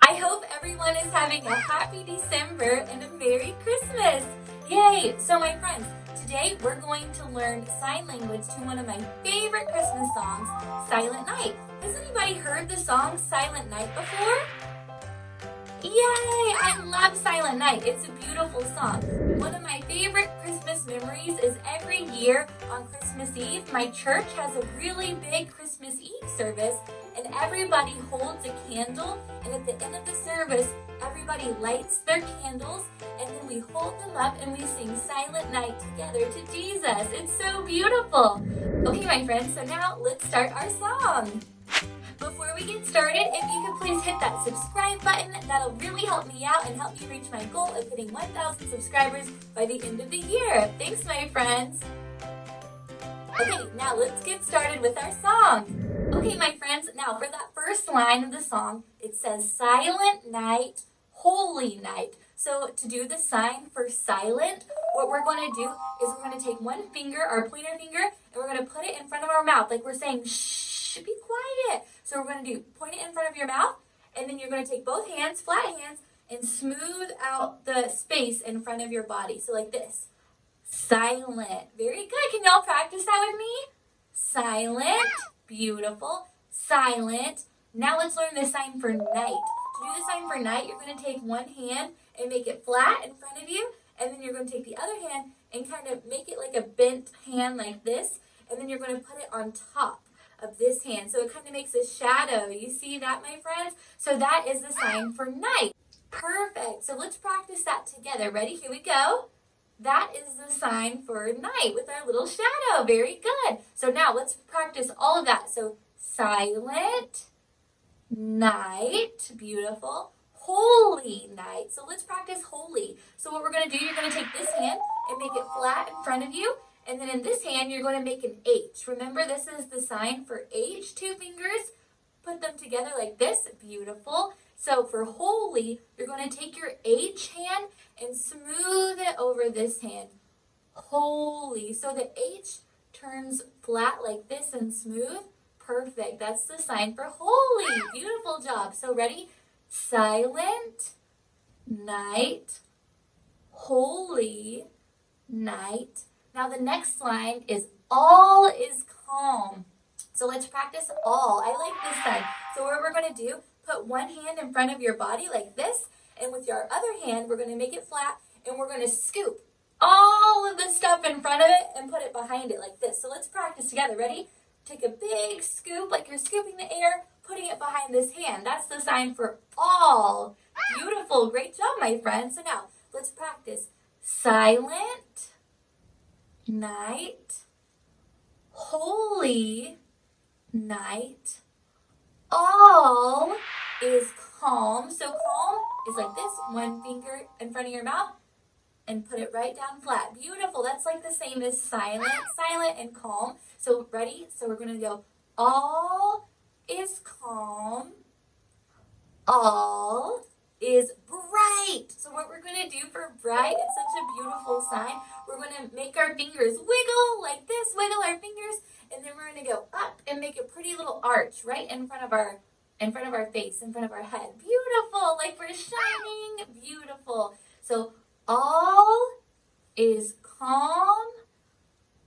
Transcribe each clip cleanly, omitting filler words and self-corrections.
I hope everyone is having a happy December and a Merry Christmas. Yay! So my friends, today we're going to learn sign language to one of my favorite Christmas songs, Silent Night. Has anybody heard the song Silent Night before? Yay! I love Silent Night. It's a beautiful song. One of my favorite Christmas memories is every year on Christmas Eve, my church has a really big Christmas Eve service, and everybody holds a candle, and at the end of the service, everybody lights their candles, and then we hold them up and we sing Silent Night together to Jesus. It's so beautiful. Okay, my friends, so now let's start our song. Before we get started, if you could please hit that subscribe button, that'll really help me out and help me reach my goal of hitting 1,000 subscribers by the end of the year. Thanks, my friends. Okay, now let's get started with our song. Okay, my friends, now for that first line of the song, it says Silent Night, Holy Night. So to do the sign for silent, what we're going to do is we're going to take one finger, our pointer finger, and we're going to put it in front of our mouth, like we're saying, shh, be quiet. So we're going to point it in front of your mouth, and then you're going to take both hands, flat hands, and smooth out the space in front of your body. So like this. Silent. Very good. Can y'all practice that with me? Silent. Beautiful. Silent. Now let's learn the sign for night. To do the sign for night, you're going to take one hand and make it flat in front of you, and then you're going to take the other hand and kind of make it like a bent hand like this, and then you're going to put it on top of this hand. So it kind of makes a shadow. You see that, my friends? So that is the sign for night. Perfect. So let's practice that together. Ready? Here we go. That is the sign for night with our little shadow. Very good. So now let's practice all of that. So silent night. Beautiful. Holy night. So let's practice holy. So what we're going to do, you're going to take this hand and make it flat in front of you. And then in this hand, you're going to make an H. Remember, this is the sign for H. Two fingers. Put them together like this. Beautiful. So for holy, you're going to take your H hand and smooth it over this hand. Holy. So the H turns flat like this and smooth. Perfect. That's the sign for holy. Beautiful job. So ready? Silent night. Holy night. Now the next line is all is calm. So let's practice all. I like this sign. So what we're going to do, put one hand in front of your body like this, and with your other hand, we're going to make it flat, and we're going to scoop all of the stuff in front of it and put it behind it like this. So let's practice together. Ready? Take a big scoop like you're scooping the air, putting it behind this hand. That's the sign for all. Beautiful. Great job, my friend. So now let's practice. Silent night, holy night, all is calm. So calm is like this, one finger in front of your mouth and put it right down flat. Beautiful. That's like the same as silent, silent and calm. So ready? So we're going to go all is calm, all is bright. So what we're going to do for bright, it's such a beautiful sign. We're going to make our fingers wiggle like this, wiggle our fingers, and then we're going to go up and make a pretty little arch right in front of our face, in front of our head. Beautiful, like we're shining. Beautiful. So all is calm,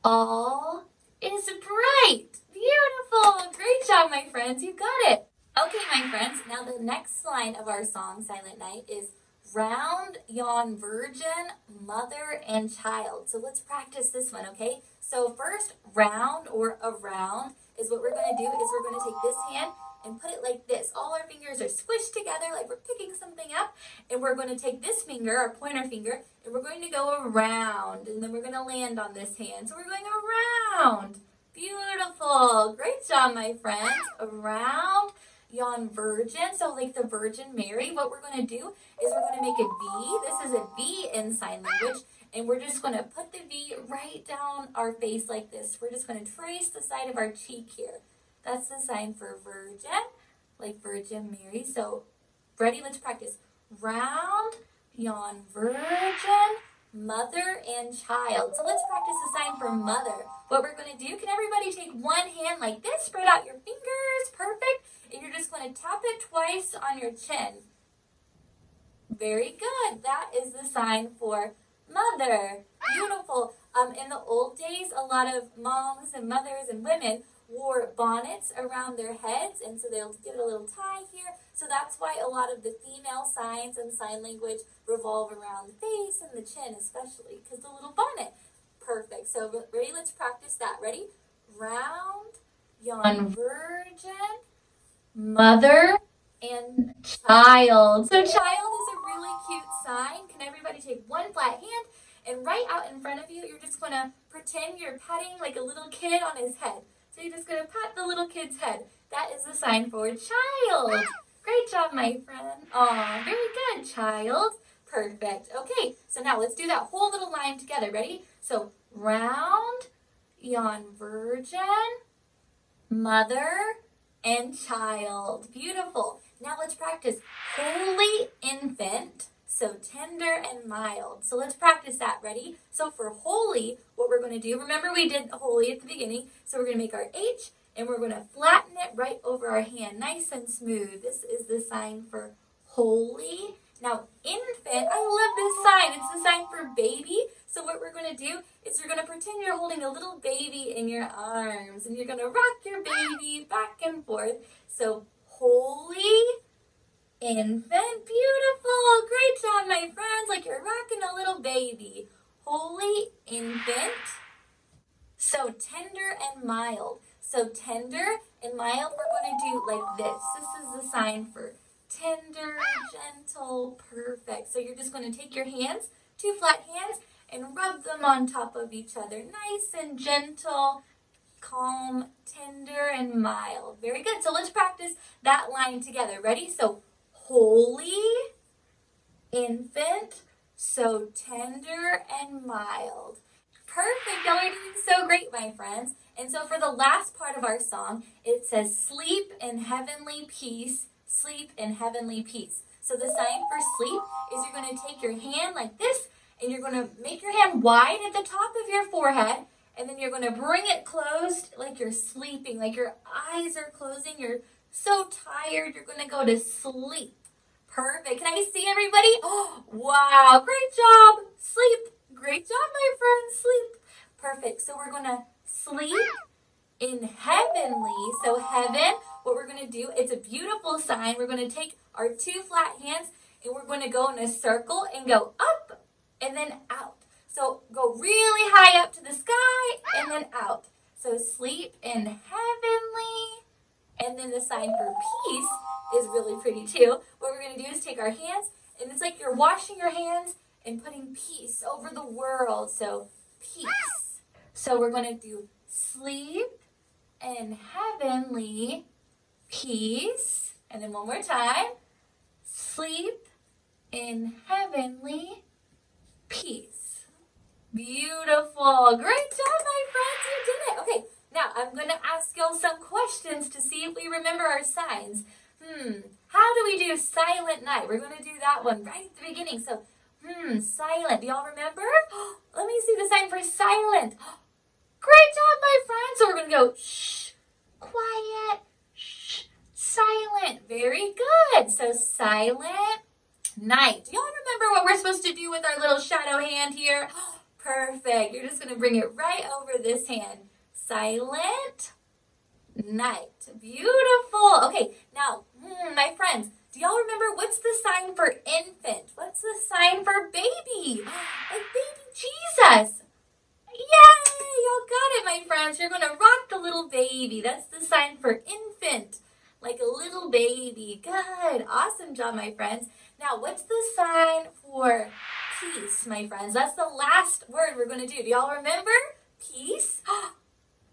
all is bright. Beautiful. Great job, my friends. You got it. Okay, my friends, now the next line of our song, Silent Night, is round yon virgin, mother and child. So let's practice this one, okay? So first, round or around is what we're going to do is we're going to take this hand and put it like this. All our fingers are squished together like we're picking something up. And we're going to take this finger, our pointer finger, and we're going to go around. And then we're going to land on this hand. So we're going around. Beautiful. Great job, my friends. Around yon virgin, so like the Virgin Mary, what we're going to do is we're going to make a V. This is a V in sign language, and we're just going to put the V right down our face like this. We're just going to trace the side of our cheek here. That's the sign for virgin, like Virgin Mary. So ready? Let's practice. Round yon virgin, mother and child. So let's practice the sign for mother. What we're going to do, can everybody take one hand like this, spread out your fingers, perfect, and you're just going to tap it twice on your chin. Very good. That is the sign for mother. Beautiful. In the old days, a lot of moms and mothers and women wore bonnets around their heads, and so they'll give it a little tie here. So that's why a lot of the female signs and sign language revolve around the face and the chin, especially because the little bonnet. Perfect. So ready? Let's practice that. Ready? Round, yon virgin, mother, and child. So child is a really cute sign. Can everybody take one flat hand and right out in front of you, you're just going to pretend you're patting like a little kid on his head. So you're just going to pat the little kid's head. That is the sign for child. Great job, my friend. Aw, very good, child. Perfect. Okay, so now let's do that whole little line together. Ready? So round, yon virgin, mother, and child. Beautiful. Now let's practice holy infant. So tender and mild. So let's practice that. Ready? So for holy, what we're going to do, remember we did holy at the beginning. So we're going to make our H and we're going to flatten it right over our hand. Nice and smooth. This is the sign for holy. Now infant, I love this sign. It's the sign for baby. So what we're going to do is you're going to pretend you're holding a little baby in your arms and you're going to rock your baby back and forth. So holy infant, beautiful. Great job, my friends. Like you're rocking a little baby. Holy infant. So tender and mild. So tender and mild, we're going to do like this. This is the sign for tender, gentle, perfect. So you're just going to take your hands, two flat hands, and rub them on top of each other. Nice and gentle, calm, tender, and mild. Very good. So let's practice that line together. Ready? So holy infant, so tender and mild. Perfect. Y'all are doing so great, my friends. And so for the last part of our song, it says sleep in heavenly peace, sleep in heavenly peace. So the sign for sleep is you're going to take your hand like this, and you're going to make your hand wide at the top of your forehead, and then you're going to bring it closed like you're sleeping, like your eyes are closing. You're so tired, you're going to go to sleep. Perfect. Can I see everybody? Oh, wow. Great job. Sleep. Great job, my friends. Sleep. Perfect. So we're going to sleep in heavenly. So heaven, what we're going to do, it's a beautiful sign. We're going to take our two flat hands and we're going to go in a circle and go up and then out. So go really high up to the sky and then out. So sleep in heavenly. And then the sign for peace is really pretty too. What we're going to do is take our hands, and it's like you're washing your hands and putting peace over the world. So peace. So we're going to do sleep in heavenly peace. And then one more time. Sleep in heavenly peace. Beautiful. Great job, my friends. You did it. Okay. Now, I'm going to ask y'all some questions to see if we remember our signs. How do we do silent night? We're going to do that one right at the beginning. So, silent. Do y'all remember? Let me see the sign for silent. Great job, my friends. So we're going to go shh, quiet, shh, silent. Very good. So silent night. Do y'all remember what we're supposed to do with our little shadow hand here? Perfect. You're just going to bring it right over this hand. Silent night. Beautiful. Okay, now, my friends, do y'all remember what's the sign for infant? What's the sign for baby? Like baby Jesus. Yay! Y'all got it, my friends. You're going to rock the little baby. That's the sign for infant. Like a little baby. Good. Awesome job, my friends. Now, what's the sign for peace, my friends? That's the last word we're going to do. Do y'all remember? Peace.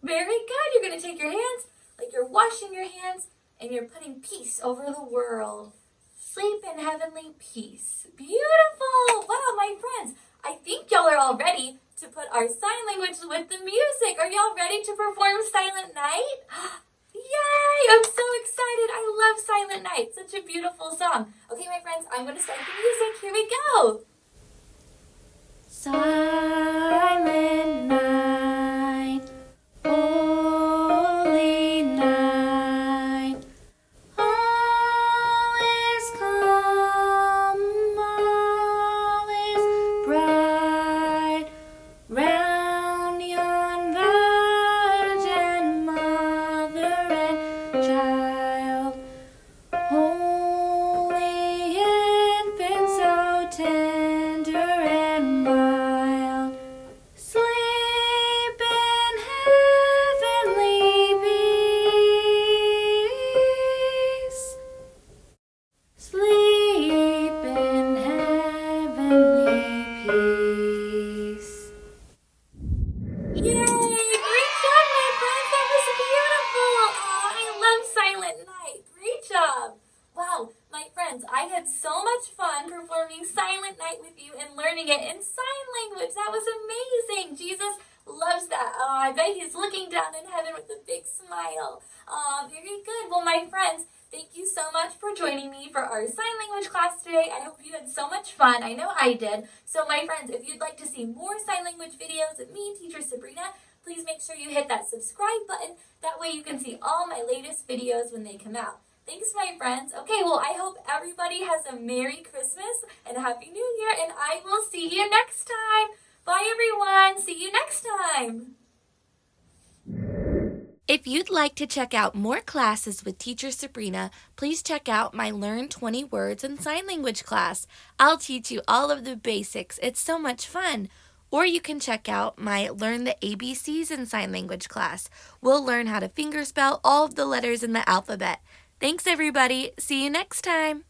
Very good. You're going to take your hands like you're washing your hands and you're putting peace over the world. Sleep in heavenly peace. Beautiful. Wow, my friends. I think y'all are all ready to put our sign language with the music. Are y'all ready to perform Silent Night? Yay! I'm so excited. I love Silent Night. Such a beautiful song. Okay, my friends, I'm going to start the music. Here we go. Silent night. Holy night, all is calm, friends, I had so much fun performing Silent Night with you and learning it in sign language. That was amazing. Jesus loves that. Oh, I bet he's looking down in heaven with a big smile. Oh, very good. Well, my friends, thank you so much for joining me for our sign language class today. I hope you had so much fun. I know I did. So my friends, if you'd like to see more sign language videos of me, Teacher Sabrina, please make sure you hit that subscribe button. That way you can see all my latest videos when they come out. Thanks, my friends. Okay, well, I hope everybody has a Merry Christmas and a Happy New Year, and I will see you next time. Bye, everyone. See you next time. If you'd like to check out more classes with Teacher Sabrina, please check out my Learn 20 Words in Sign Language class. I'll teach you all of the basics. It's so much fun. Or you can check out my Learn the ABCs in Sign Language class. We'll learn how to fingerspell all of the letters in the alphabet. Thanks, everybody. See you next time.